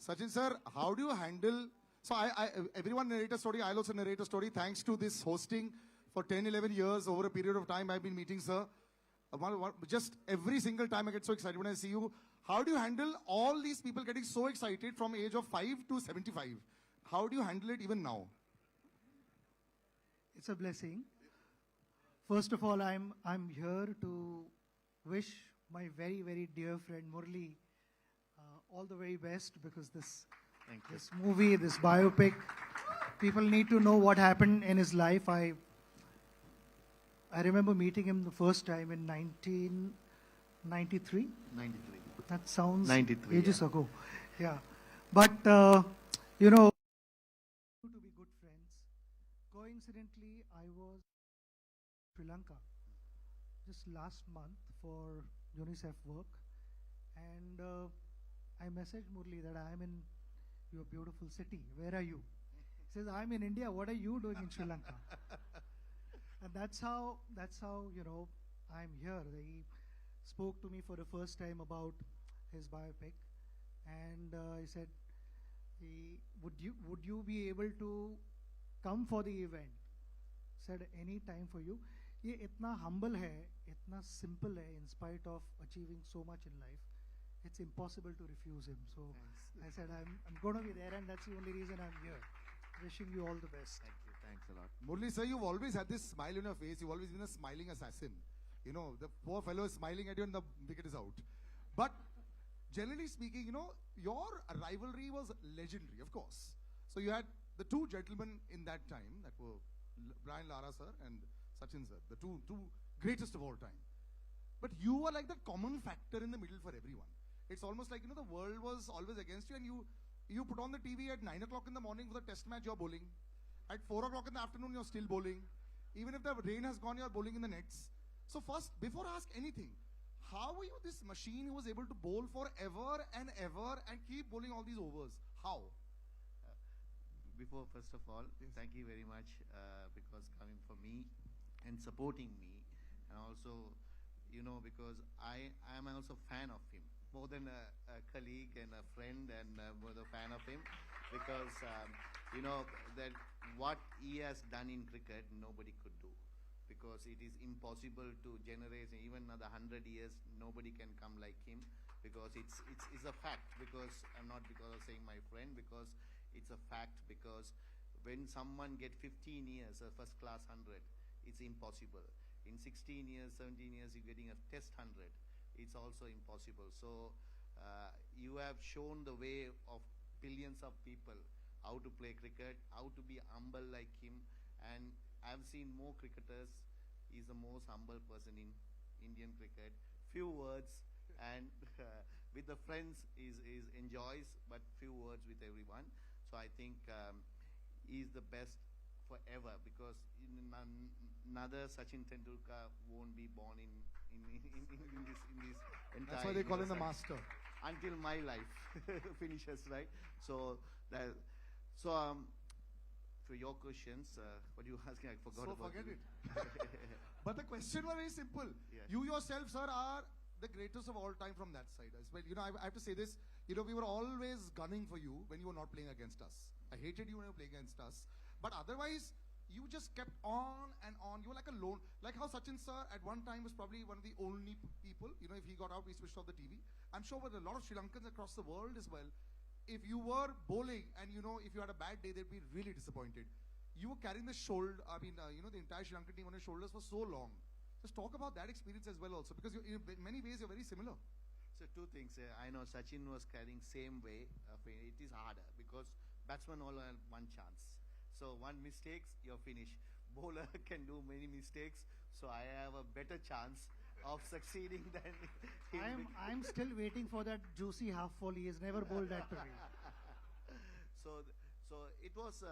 Sachin sir, how do you handle? So everyone narrate a story. I'll also narrate a story. Thanks to this hosting for 10, 11 years over a period of time I've been meeting sir. Just every single time I get so excited when I see you. How do you handle all these people getting so excited from age of 5 to 75? How do you handle it even now? It's a blessing. First of all, I'm here to wish my very, very dear friend Murli all the very best, because this movie, this biopic, people need to know what happened in his life. I remember meeting him the first time in 1993. 93. That sounds 93, ages yeah. ago. Yeah. But, you know, to be good friends. Coincidentally, I was in Sri Lanka just last month for UNICEF work. And I messaged Murli that I'm in your beautiful city. Where are you? He says, I'm in India. What are you doing in Sri Lanka? And that's how you know, I'm here. He spoke to me for the first time about his biopic, and he said, would you be able to come for the event? Said, any time for you. ये इतना humble है, इतना simple है, in spite of achieving so much in life. It's impossible to refuse him. So I said, I'm going to be there, and that's the only reason I'm here. Wishing you all the best. Thank you. Thanks a lot. Murli sir, you've always had this smile on your face. You've always been a smiling assassin. You know, the poor fellow is smiling at you and the wicket is out. But generally speaking, you know, your rivalry was legendary, of course. So you had the two gentlemen in that time, that were Brian Lara sir and Sachin sir, the two greatest of all time. But you were like the common factor in the middle for everyone. It's almost like, you know, the world was always against you, and you put on the TV at 9 o'clock in the morning for the test match, you're bowling. At 4 o'clock in the afternoon, you're still bowling. Even if the rain has gone, you're bowling in the nets. So first, before I ask anything, how are you this machine who was able to bowl for ever and ever and keep bowling all these overs? How? Before, first of all, thank you very much because coming for me and supporting me, and also, you know, because I am also a fan of him, more than a colleague and a friend, and more a fan of him, because you know that what he has done in cricket nobody could do, because it is impossible to generate even another 100 years. Nobody can come like him, because it's a fact. Because I'm not because of saying my friend, because it's a fact. Because when someone get 15 years a first class 100, it's impossible. In 16 years, 17 years, you're getting a test 100. It's also impossible. So you have shown the way of billions of people how to play cricket, how to be humble like him. And I've seen more cricketers. He's the most humble person in Indian cricket. Few words, and with the friends is enjoys, but few words with everyone. So I think he's the best forever, because another Sachin Tendulkar won't be born in this entire. That's why they call him the master. Until my life finishes, right? So for your questions, what you asking, I forgot about. Forget it. But the question was very simple. Yeah. You yourself, sir, are the greatest of all time from that side as well. You know, I have to say this. You know, we were always gunning for you when you were not playing against us. I hated you when you were playing against us. But otherwise, you just kept on and on. You were like a lone, like how Sachin sir at one time was probably one of the only people. You know, if he got out, we switched off the TV. I'm sure with a lot of Sri Lankans across the world as well, if you were bowling and, you know, if you had a bad day, they'd be really disappointed. You were carrying the shoulder, you know, the entire Sri Lankan team on your shoulders for so long. Just talk about that experience as well also, because in many ways you're very similar. So two things. I know Sachin was carrying same way. It is harder because batsman all have one chance. So one mistakes, you're finished. Bowler can do many mistakes, so I have a better chance of succeeding than him. I'm still waiting for that juicy half volley. He has never bowled that to me. So it was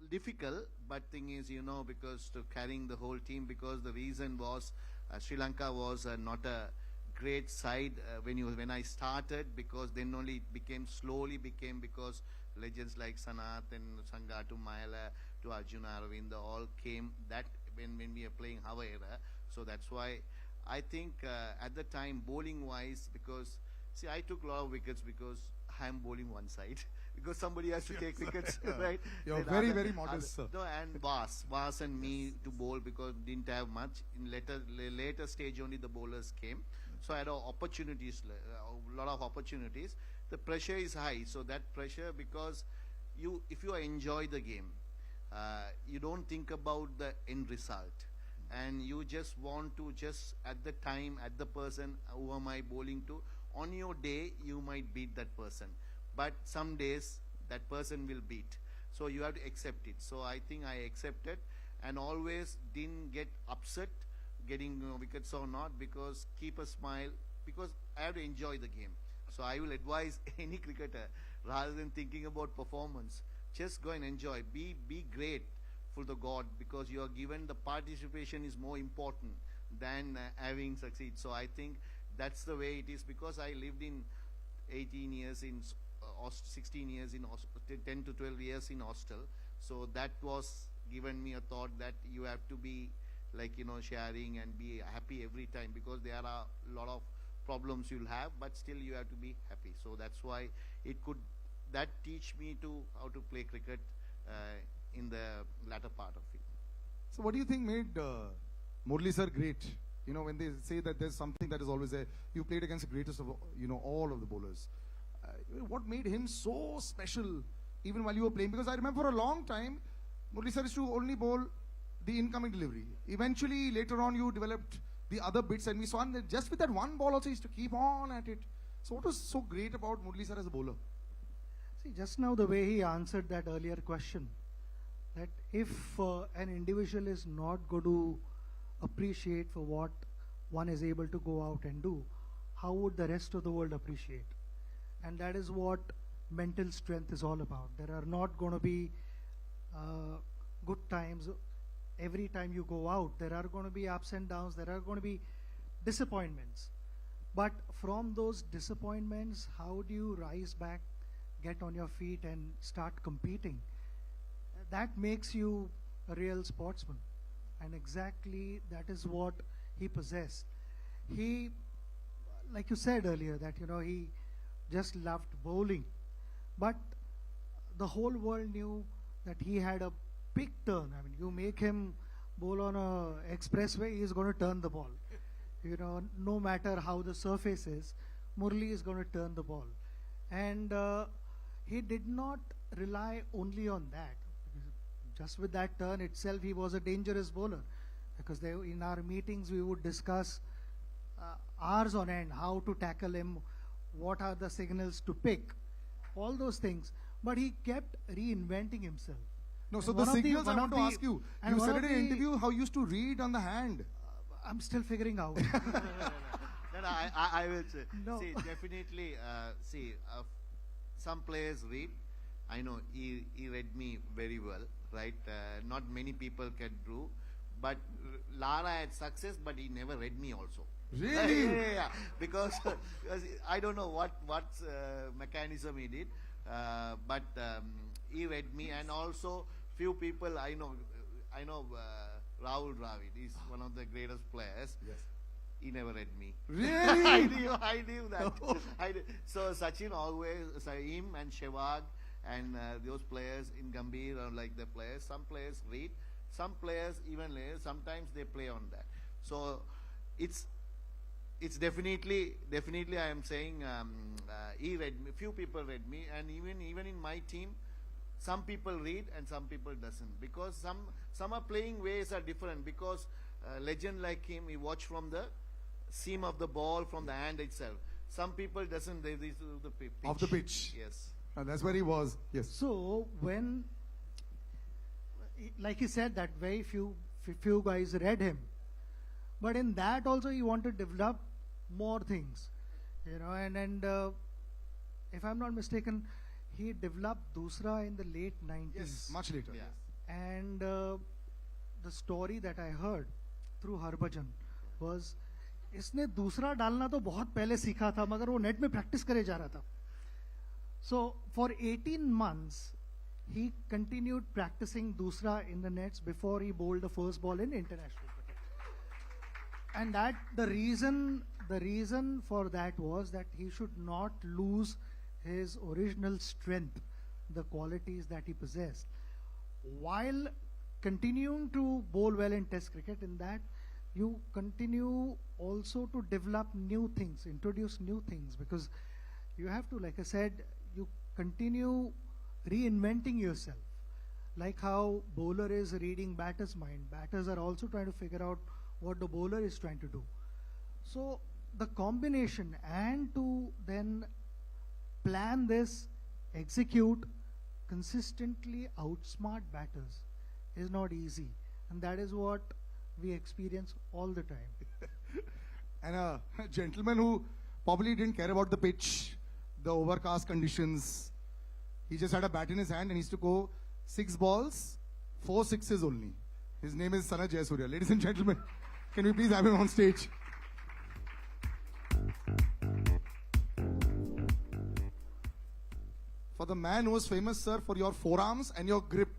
difficult, but thing is, you know, because to carrying the whole team, because the reason was Sri Lanka was not a great side when I started, because then only it slowly became because legends like Sanath and Sangha to Mayala to Arjuna Aravinda all came that when we were playing our era. So that's why I think at the time, bowling wise, because See, I took a lot of wickets because I'm bowling one side. Because somebody has to take wickets, right? You're Then very, very modest, sir. No, and Vas and me to bowl because didn't have much. In later stage only the bowlers came. So I had opportunities, a lot of opportunities. The pressure is high, so that pressure because if you enjoy the game, you don't think about the end result. And you just want to at the time, at the person who am I bowling to, on your day, you might beat that person. But some days, that person will beat. So you have to accept it. So I think I accepted and always didn't get upset getting wickets or not, because keep a smile, because I have to enjoy the game. So I will advise any cricketer, rather than thinking about performance, just go and enjoy. Be great for the God, because you are given the participation is more important than having succeed. So I think that's the way it is, because I lived in 18 years in 16 years in 10 to 12 years in hostel. So that was given me a thought that you have to be like, sharing and be happy every time, because there are a lot of problems you'll have, but still you have to be happy. So that's why that teach me to how to play cricket in the latter part of it. So what do you think made Murali sir great? When they say that there's something that is always there, you played against the greatest of, all of the bowlers. What made him so special even while you were playing? Because I remember for a long time, Murali sir used to only bowl the incoming delivery. Eventually, later on, you developed the other bits, and we saw that just with that one ball also, he used to keep on at it. So what was so great about Murali sir as a bowler? See, just now the way he answered that earlier question, that if an individual is not going to appreciate for what one is able to go out and do, how would the rest of the world appreciate? And that is what mental strength is all about. There are not going to be good times every time you go out. There are going to be ups and downs. There are going to be disappointments. But from those disappointments, how do you rise back, get on your feet and start competing? That makes you a real sportsman. And exactly that is what he possessed. He, like you said earlier, that he just loved bowling. But the whole world knew that he had a big turn. I mean, you make him bowl on a expressway, he is going to turn the ball. No matter how the surface is, Murali is going to turn the ball. And he did not rely only on that. Just with that turn itself, he was a dangerous bowler. Because in our meetings, we would discuss hours on end how to tackle him, what are the signals to pick, all those things. But he kept reinventing himself. No, so the signals I want to ask you. You said in an interview how you used to read on the hand. I'm still figuring out. No, I will say. No. See, definitely, some players read. I know he read me very well, right? Not many people can do. But Lara had success, but he never read me also. Really? Yeah. Because I don't know what mechanism he did, but he read me, and also few people I know Rahul Dravid is one of the greatest players. Yes. He never read me. Really? I knew that. So Sachin always, him and Sehwag and those players in Gambhir are like the players. Some players read, some players even later, sometimes they play on that. So it's definitely I am saying he read me. Few people read me, and even in my team, some people read and some people doesn't, because some are playing ways are different. Because legend like him, he watch from the seam of the ball, from the hand itself. Some people doesn't. They do the pitch. Of the pitch. Yes. And that's where he was. Yes. So when, like he said, that very few guys read him, but in that also he wanted to develop more things, and if I'm not mistaken, he developed Dusra in the late 90s. Yes, much later. Yeah. And the story that I heard through Harbhajan was, इसने दूसरा डालना तो बहुत पहले सीखा था, मगर वो नेट में प्रैक्टिस करे जा रहा था. So for 18 months, he continued practicing Dusra in the nets before he bowled the first ball in international cricket. And that the the reason for that was that he should not lose his original strength, the qualities that he possessed, while continuing to bowl well in Test cricket. In that, you continue also to develop new things, introduce new things, because you have to, like I said, you continue reinventing yourself. Like how bowler is reading batter's mind, batters are also trying to figure out what the bowler is trying to do. So the combination, and to then plan this, execute, consistently outsmart batters is not easy, and that is what we experience all the time. And a gentleman who probably didn't care about the pitch, the overcast conditions. He just had a bat in his hand and he used to go 6 balls, 4 sixes only. His name is Sanat Jayasuriya. Ladies and gentlemen, can we please have him on stage? For the man who was famous, sir, for your forearms and your grip.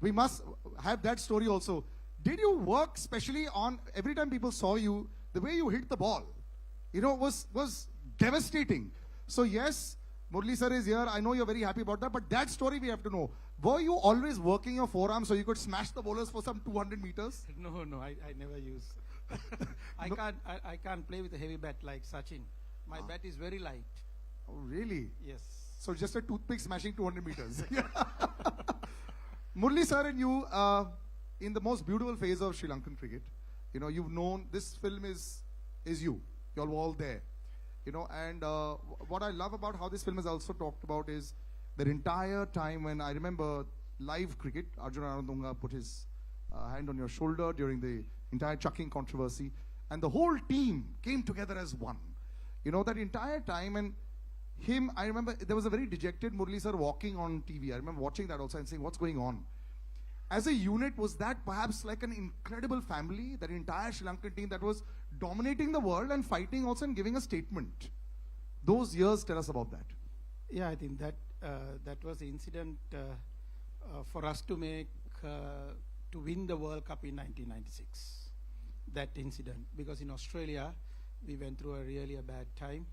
We must have that story also. Did you work specially on, every time people saw you, the way you hit the ball, was devastating. So yes, Murli sir is here. I know you're very happy about that, but that story we have to know. Were you always working your forearms so you could smash the bowlers for some 200 meters? No, I never use. I can't play with a heavy bat like Sachin. My bat is very light. Oh, really? Yes. So just a toothpick smashing 200 meters. Murli sir and you, in the most beautiful phase of Sri Lankan cricket, you've known this film is you. You're all there. And what I love about how this film is also talked about is the entire time when I remember live cricket, Arjun Anandunga put his hand on your shoulder during the entire chucking controversy, and the whole team came together as one. That entire time, and him, I remember there was a very dejected Murli sir walking on TV. I remember watching that also and saying, what's going on? As a unit, was that perhaps like an incredible family, that entire Sri Lankan team that was dominating the world and fighting also and giving a statement? Those years, tell us about that. Yeah, I think that that was the incident for us to make, to win the World Cup in 1996. That incident, because in Australia, we went through a bad time,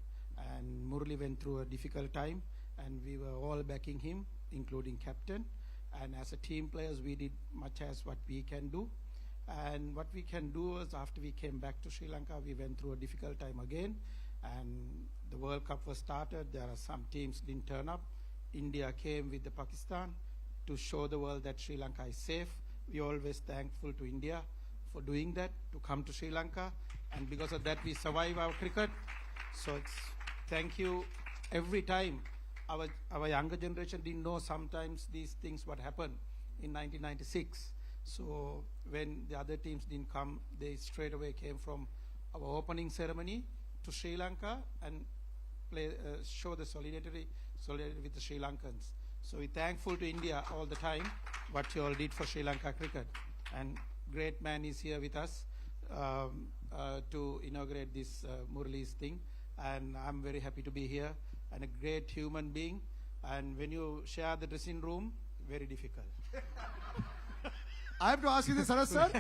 and Murli went through a difficult time, and we were all backing him, including captain. And as a team players, we did much as what we can do. And what we can do is, after we came back to Sri Lanka, we went through a difficult time again. And the World Cup was started. There are some teams didn't turn up. India came with the Pakistan to show the world that Sri Lanka is safe. We're always thankful to India for doing that, to come to Sri Lanka. And because of that, we survive our cricket. So it's thank you every time. Our younger generation didn't know sometimes these things what happened in 1996. So when the other teams didn't come, they straight away came from our opening ceremony to Sri Lanka and show the solidarity with the Sri Lankans. So we're thankful to India all the time what you all did for Sri Lanka cricket. And great man is here with us to inaugurate this Murli's thing. And I'm very happy to be here, and a great human being. And when you share the dressing room, very difficult. I have to ask you this, Saras sir.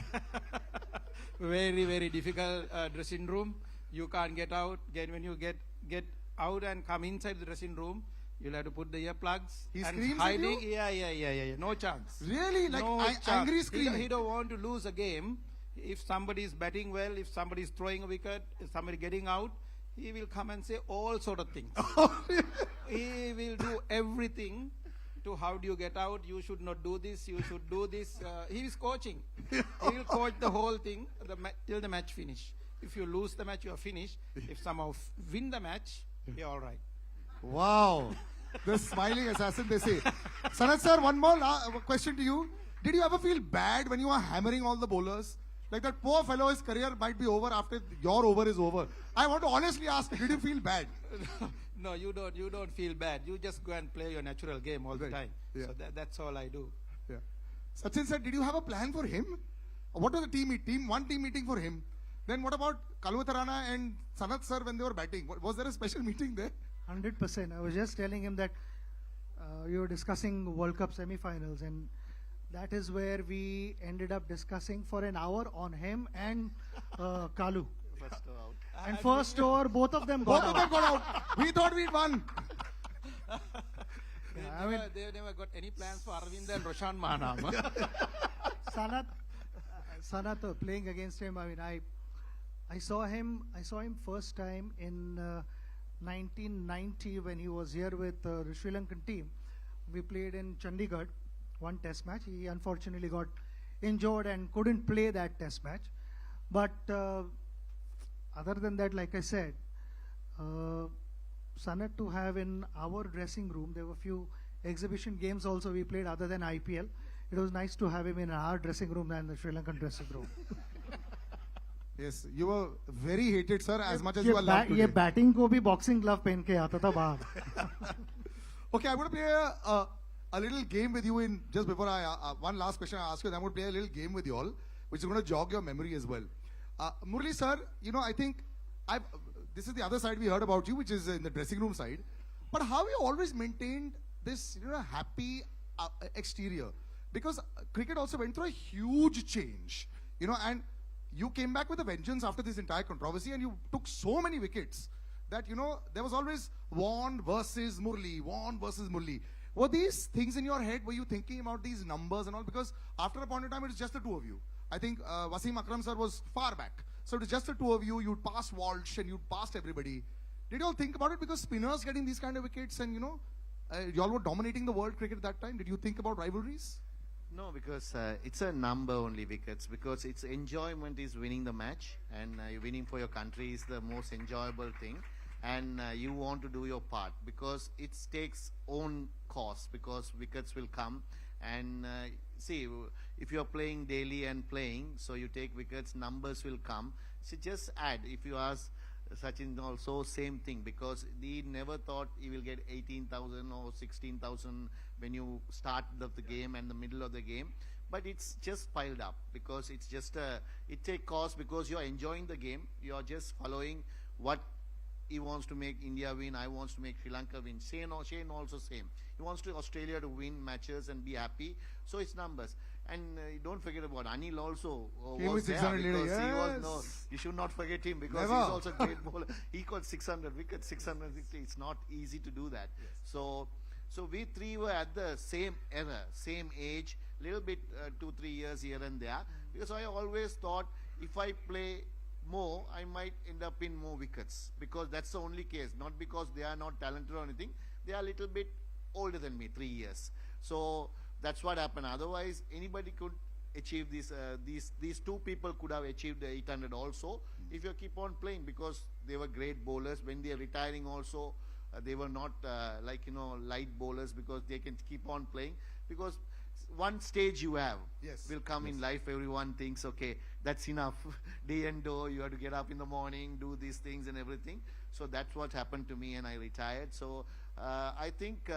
Very, very difficult dressing room. You can't get out. When you get out and come inside the dressing room, you'll have to put the earplugs. He and screams hiding. at you? Yeah. No chance. Really? Like No chance. angry scream? He don't want to lose a game. If somebody is batting well, if somebody is throwing a wicket, if somebody getting out, he will come and say all sort of things. He will do everything to how do you get out, you should not do this, you should do this. He is coaching. He will coach the whole thing till the match finish. If you lose the match, you are finished. If somehow win the match, you're all right. Wow. The smiling assassin, they say. Sanat sir, one more question to you. Did you ever feel bad when you were hammering all the bowlers? Like that poor fellow, his career might be over after your over is over. I want to honestly ask, did you feel bad? No, you don't feel bad. You just go and play your natural game all the time. Yeah. So that's all I do. Yeah. Sachin sir, did you have a plan for him? What was the team meeting for him? Then what about Kalwatharana and Sanat sir when they were batting? Was there a special meeting there? 100%. I was just telling him that you were discussing World Cup semi-finals, and that is where we ended up discussing for an hour on him and Kalu. first out. And first over, both of them Both got of out. them got out. We thought we'd won. They never got any plans for Arvind and Roshan Mahanam. Sanat playing against him. I mean, I saw him first time in 1990 when he was here with the Sri Lankan team. We played in Chandigarh, one test match. He unfortunately got injured and couldn't play that test match. But other than that, like I said, Sanat to have in our dressing room, there were few exhibition games also we played other than IPL. It was nice to have him in our dressing room than the Sri Lankan dressing room. Yes, you were very hated, sir, as much as ये you are loved ये today. Batting को भी boxing glove पहन के आता था बाहर. Okay, I'm going to play a little game with you in just before one last question I ask you. I'm going to play a little game with you all, which is going to jog your memory as well. Murali sir, I think this is the other side we heard about you, which is in the dressing room side. But how you always maintained this, happy exterior? Because cricket also went through a huge change, and you came back with a vengeance after this entire controversy, and you took so many wickets that, there was always Warne versus Murali, Warne versus Murali. Were these things in your head? Were you thinking about these numbers and all? Because after a point in time, it was just the two of you. I think Wasim Akram sir was far back. So it was just the two of you. You'd passed Walsh and you'd passed everybody. Did you all think about it? Because spinners getting these kind of wickets and, you all were dominating the world cricket at that time. Did you think about rivalries? No, because it's a number only wickets. Because it's enjoyment is winning the match, and winning for your country is the most enjoyable thing. And you want to do your part because it takes own cost, because wickets will come. And see, if you're playing daily and playing, so you take wickets, numbers will come. So just add. If you ask Sachin also, same thing, because he never thought he will get 18,000 or 16,000 when you start the game and the middle of the game. But it's just piled up because it's just it take cost, because you're enjoying the game. You're just following what he wants to make India win. I wants to make Sri Lanka win. Shane also same. He wants to Australia to win matches and be happy. So it's numbers. And don't forget about Anil also. Came with Was there 600 later, because he was, no, yes. you should not forget him because Never. he's also a great bowler. He got 600 wickets, 660. It's not easy to do that. Yes. So we three were at the same era, same age, little bit 2-3 years here and there. Because I always thought if I play more, I might end up in more wickets, because that's the only case. Not because they are not talented or anything. They are a little bit older than me, 3 years. So that's what happened. Otherwise, anybody could achieve this. These two people could have achieved the 800 also if you keep on playing, because they were great bowlers. When they are retiring also, they were not light bowlers, because they can keep on playing. Because one stage you have will come in life. Everyone thinks, okay, that's enough. Day and day, you have to get up in the morning, do these things and everything. So that's what happened to me, and I retired. So I think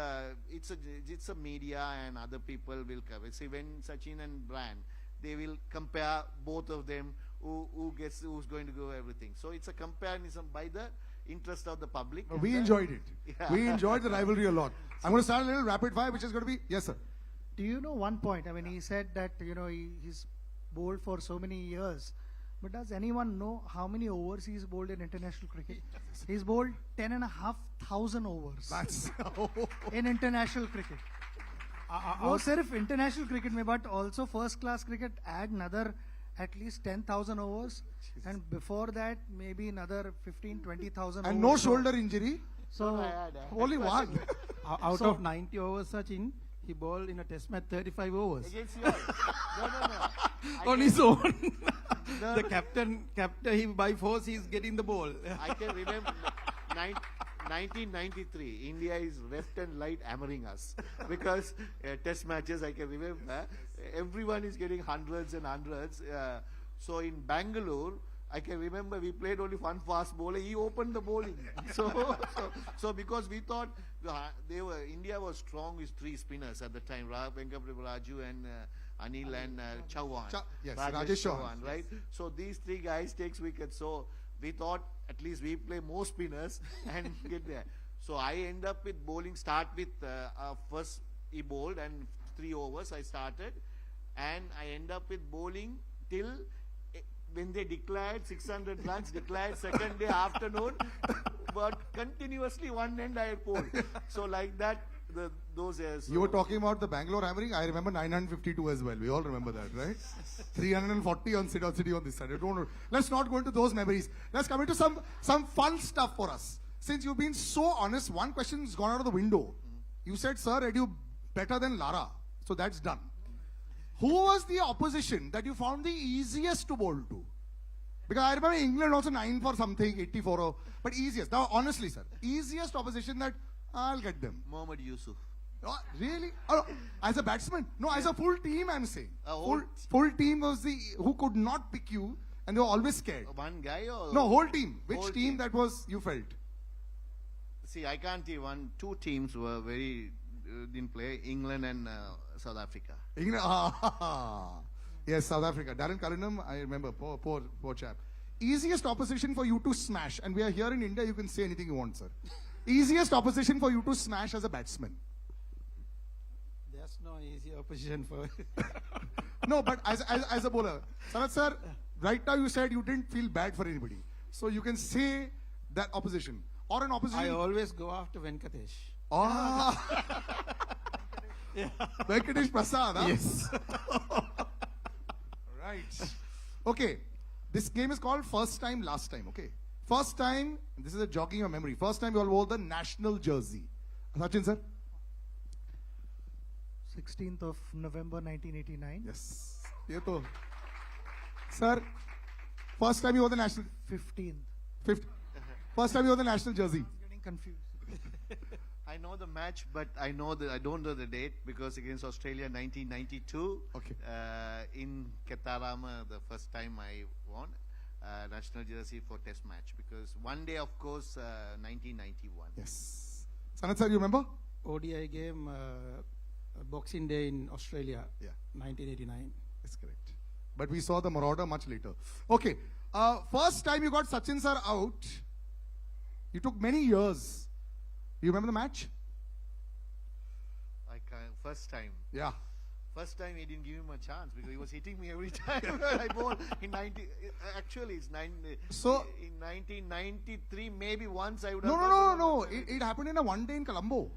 it's a media and other people will cover. See, when Sachin and Brian, they will compare both of them, who's going to go everything. So it's a comparison by the interest of the public. We enjoyed it. Yeah. We enjoyed the rivalry a lot. I'm going to start a little rapid fire, which is going to be, yes sir. Do you know one point? I mean, he said that, he's bowled for so many years. But does anyone know how many overs he's bowled in international cricket? He's bowled 10,500 overs That's in international cricket. वो सिर्फ international cricket में, but also first class cricket add another at least 10,000 overs. And before that, maybe another 15,000-20,000 and overs. no shoulder injury. So, Only one. Out of 90 overs, Sachin, he bowled in a test match 35 overs. Against you. No. On his own. The captain, he by force, he's getting the ball. I can remember 1993. India is left and right hammering us because test matches. I can remember everyone is getting hundreds and hundreds. So in Bangalore, I can remember we played only one fast bowler. He opened the bowling. So because we thought India was strong with three spinners at the time: Venkaprabhu and Anil and Chauhan. Yes, Rajesh Chauhan. Right? So these three guys takes wickets. So we thought at least we play more spinners and get there. So I end up with bowling. Start with first he bowled and 3 overs I started, and I end up with bowling till when they declared 600 runs, declared second day afternoon, but continuously one end I pulled. So like that, those years. You were talking about the Bangalore hammering. I remember 952 as well. We all remember that, right? 340 on City on this side. Let's not go into those memories. Let's come into some fun stuff for us. Since you've been so honest, one question's gone out of the window. You said, sir, Edu better than Lara. So that's done. Who was the opposition that you found the easiest to bowl to? Because I remember England also 9 for something, 84. But easiest. Now, honestly, sir, easiest opposition that I'll get them. Mohammad Yusuf. Oh, really? Oh, as a batsman? No, as a full team, I'm saying. Whole Full team was the who could not pick you, and they were always scared. One guy or? No, whole team. Which Whole team that was you felt? See, I can't see two teams were very didn't play. England and South Africa. England. Yes, South Africa. Darren Cullinam, I remember. Poor chap. Easiest opposition for you to smash, and we are here in India. You can say anything you want, sir. Easiest opposition for you to smash as a batsman. There's no easy opposition for. No, but as a bowler, Sanat sir, right now you said you didn't feel bad for anybody, so you can say that opposition or an opposition. I always go after Venkatesh. Ah, Venkatesh Prasad. Huh? Yes. Right. Okay. This game is called First Time, Last Time. Okay. First time, this is a jogging your memory. First time you all wore the national jersey. Sachin sir. 16th of November 1989. Yes. Ye to. Sir, first time you wore the national. 15th. First time you wore the national jersey. I was getting confused. I know the match, but I don't know the date because against Australia 1992. Okay. In Ketarama, the first time I won national jersey for Test match because one day, of course, 1991. Yes. Sanat sir, you remember? ODI game, Boxing Day in Australia. Yeah. 1989. That's correct. But we saw the Marauder much later. Okay. First time you got Sachin sir out, you took many years. You remember the match? First time. Yeah. First time he didn't give him a chance because he was hitting me every time I bowled. In 90, actually it's So in 1993 maybe once I would no, have. no, no, no. It happened in a one day in Colombo.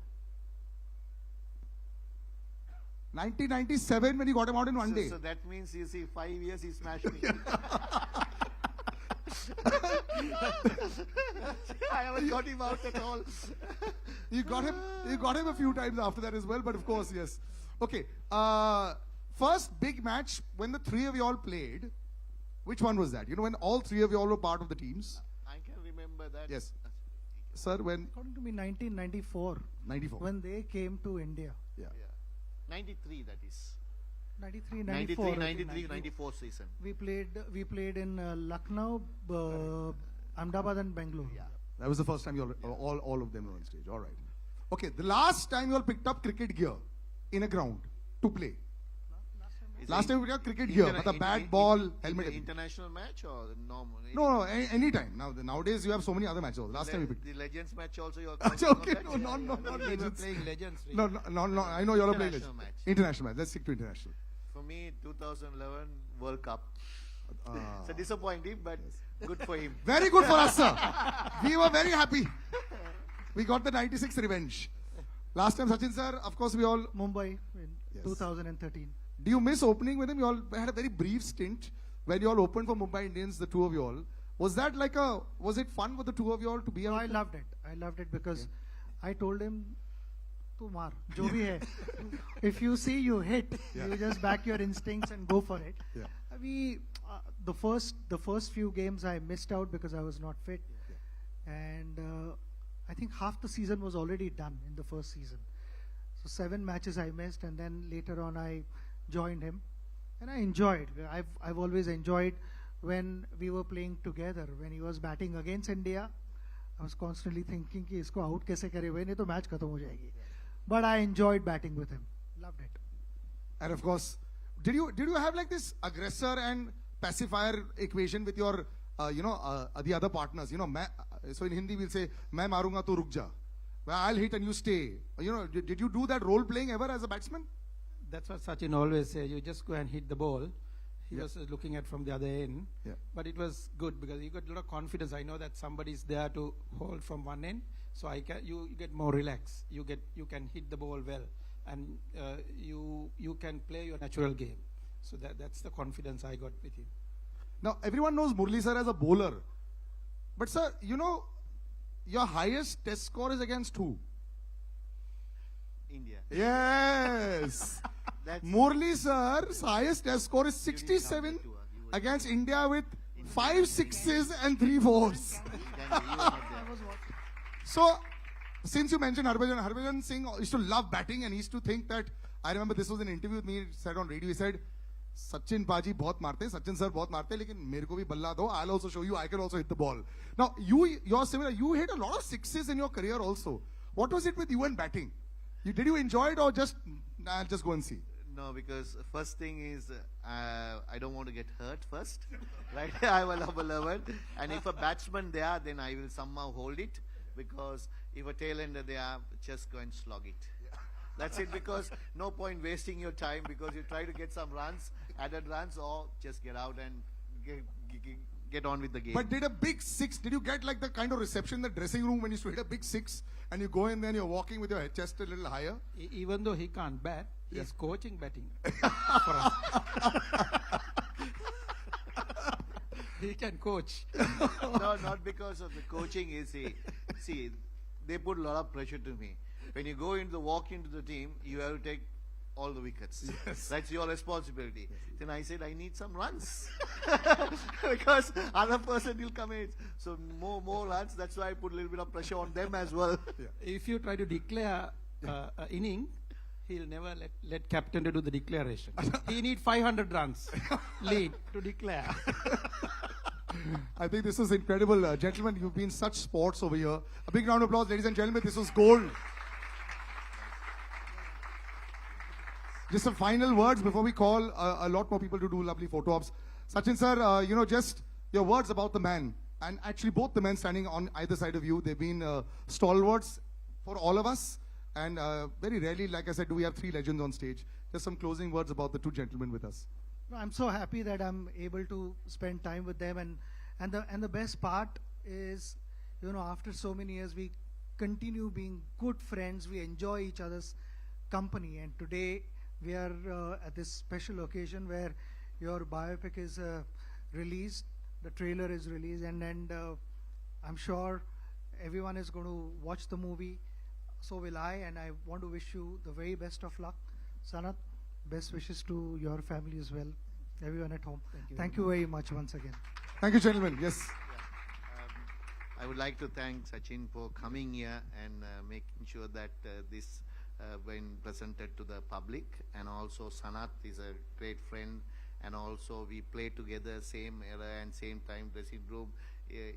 1997 when he got him out in one day. So that means you see 5 years he smashed me. I haven't got him out at all. You got him a few times after that as well, but of course, yes. Okay. First big match when the three of you all played. Which one was that? You know, when all three of you all were part of the teams. I can remember that. Yes. Sir, when According to me, 1994. 94. When they came to India. Yeah. Yeah. 93 that is. 93, 94. 94 season. We played in Lucknow, Ahmedabad and Bangalore. Yeah. That was the first time you all of them were on stage. All right. Okay. The last time you all picked up cricket gear in a ground to play. Last time we got cricket gear, with a bat, ball, helmet. International match or normal? No, any time. Nowadays you have so many other matches. Last time we picked. The Legends match also you are Okay, no, not We were legends. playing Legends. No, I know you're playing International legends. match. International match. Let's stick to international. For me, 2011 World Cup. It's a disappointing, but good for him. Very good for us, sir. We were very happy. We got the 96 revenge. Last time, Sachin sir, of course, we all. Mumbai in Yes. 2013. Do you miss opening with him? You all had a very brief stint when you all opened for Mumbai Indians, the two of you all. Was that was it fun with the two of you all to be No, out I there? loved it. I loved it because I told him, "Tu maar, jo bhi hai. If you see you hit, Yeah. you just back your instincts and go for it." Yeah. The first few games I missed out because I was not fit, and I think half the season was already done in the first season. So 7 matches I missed, and then later on I joined him, and I enjoyed. I've always enjoyed when we were playing together. When he was batting against India, I was constantly thinking कि इसको out कैसे करे भाई नहीं तो match खत्म हो जाएगी. But I enjoyed batting with him. Loved it. And of course, did you have like this aggressor and pacifier equation with your the other partners? You know, so in Hindi we'll say मैं मारूंगा तो रुक जा. Well, I'll hit and you stay. You know, did you do that role playing ever as a batsman? That's what Sachin always says. You just go and hit the ball. He Yeah. was looking at from the other end. Yeah. But it was good because you got a lot of confidence. I know that somebody's there to hold from one end, so you get more relaxed. You can hit the ball well, and you can play your natural game. So that's the confidence I got with him. Now, everyone knows Murli sir as a bowler. But sir, you know, your highest test score is against who? India. Yes. That's Murli sir's highest test score is 67 against India with 5 sixes and 3 fours. So, since you mentioned Harbhajan Singh used to love batting and he used to think that, I remember this was an interview with me, he said on radio, he said, Sachin Paji bahut marte, Sachin sir bahut marte, lekin mere ko bhi balla do, I'll also show you, I can also hit the ball. Now, you're similar, you hit a lot of sixes in your career also. What was it with you and batting? Did you enjoy it or just go and see? No, because first thing is I don't want to get hurt first, right? I will have a level, and if a batsman there, then I will somehow hold it, because if a tail-ender there, just go and slog it. That's it, because no point wasting your time, because you try to get some runs, added runs, or just get out and get on with the game. But did a big six, did you get like the kind of reception in the dressing room when you used to hit a big six and you go in there and you're walking with your chest a little higher? Even though he can't bat, he's coaching batting for us. He can coach. No, not because of the coaching. See, they put a lot of pressure to me. When you walk into the team, you have to take all the wickets. Yes. That's your responsibility. Then I said, I need some runs. Because other person will come in. So more runs. That's why I put a little bit of pressure on them as well. If you try to declare an inning, he'll never let captain to do the declaration. He need 500 runs lead to declare. I think this was incredible. Gentlemen, you've been such sports over here. A big round of applause, ladies and gentlemen. This was gold. Just some final words before we call a lot more people to do lovely photo ops. Sachin sir, just your words about the man. And actually both the men standing on either side of you, they've been stalwarts for all of us. And very rarely, like I said, do we have 3 legends on stage. Just some closing words about the 2 gentlemen with us. No, I'm so happy that I'm able to spend time with them, and the best part is, after so many years, we continue being good friends. We enjoy each other's company, and today we are at this special occasion where your biopic is released, the trailer is released, and I'm sure everyone is going to watch the movie. So will I, and I want to wish you the very best of luck. Sanat, best wishes to your family as well, everyone at home. Thank you very much once again. Thank you, gentlemen. Yes. I would like to thank Sachin for coming here and making sure that this when presented to the public, and also Sanat is a great friend, and also we play together same era and same time dressing room.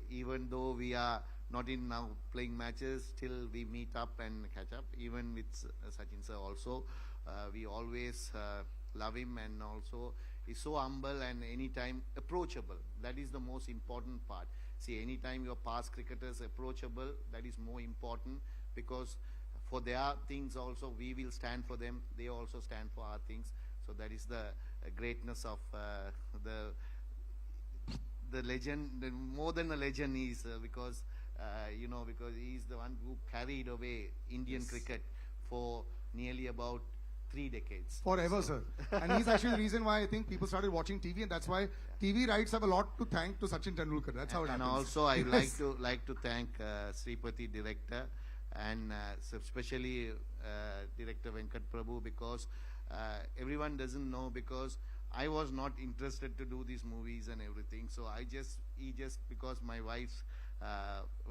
Even though we are not in now playing matches, still we meet up and catch up. Even with Sachin sir also, we always love him, and also he's so humble and anytime approachable. That is the most important part. See, anytime your past cricketers approachable, that is more important, because for their things also we will stand for them. They also stand for our things. So that is the greatness of the legend. More than a legend is because because he is the one who carried away Indian cricket for nearly about 3 decades. Forever, sir. And he's actually the reason why I think people started watching TV, and that's why TV rights have a lot to thank to Sachin Tendulkar. That's how it happens. And also, I would like to thank Sripati director, and especially director Venkat Prabhu, because everyone doesn't know, because I was not interested to do these movies and everything. So he just because my wife's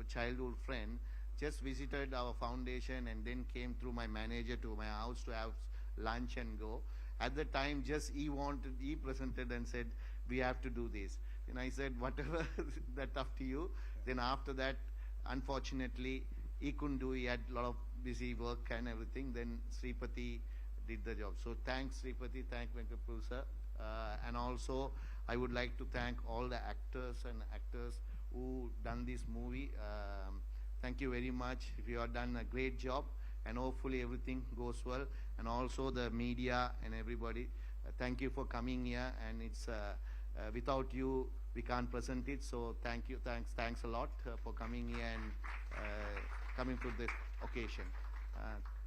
childhood friend just visited our foundation and then came through my manager to my house to have lunch and go. At the time, he presented and said, we have to do this. And I said, whatever, that's up to you. Then after that, unfortunately, he couldn't do, he had a lot of busy work and everything. Then Sripati did the job. So thanks Sripati, thank Venkapur sir. And also, I would like to thank all the actors who done this movie. Thank you very much. You have done a great job, and hopefully everything goes well. And also the media and everybody. thank you for coming here, and it's without you we can't present it. So thank you, thanks a lot for coming here and coming to this occasion.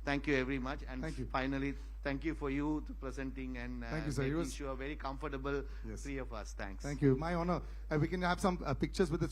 Thank you very much, and Thank you. finally, thank you for you to presenting and Thank you, sir. It making was- sure very comfortable Yes. three of us. Thanks. Thank you. My honor. We can have some pictures with the